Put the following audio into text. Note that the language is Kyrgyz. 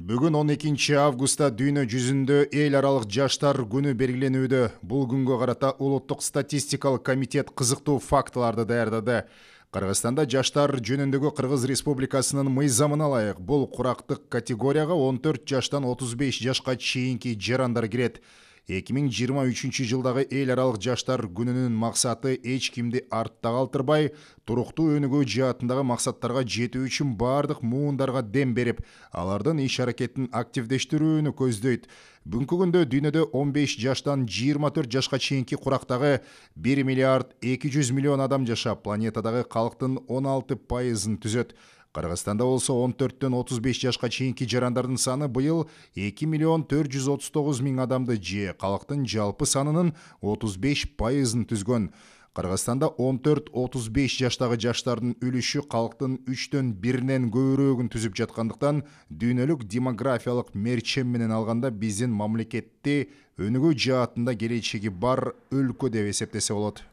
Бүгүн 12 августта дүйнө жүзүндө эл аралык жаштар күнү белгиленүүдө. Бул күнгө карата Улуттук статистикалык комитет кызыктуу фактыларды даярдады. Кыргызстанда жаштар жөнүндөгү Кыргыз Республикасынын мыйзамына ылайык бул курактык категорияга 14 жаштан 35 жашка чейинки жарандар кирет. 2023 жылдагы эл аралык жаштар күнүнүн максаты эч кимди артта калтырбай, туруктуу өнүгүү жаатындагы максаттарга жетүү үчүн бардык муундарга дем берип, алардын иш аракетин активдештирүүнү көздөйт. Бүгүнкү күндө дүйнөдө 15 жаштан 24 жашка чейинки курактагы 1 миллиард 200 миллион адам жашап, планетадагы калктын 16% түзөт. Кыргызстанда болсо 14-төн 35 жашка чейинки жарандардын саны быйыл 2 миллион 439 миң адамды же калктын жалпы санынын 35% түзгөн. Кыргызстанда 14-35 жаштагы жаштардын үлүшү калктын 3/1 көбүрөөгүн түзүп жаткандыктан, дүйнөлүк демографиялык мерчем менен алганда биздин мамлекетти өнүгүү жаатында келечеги бар өлкө деп эсептесе болот.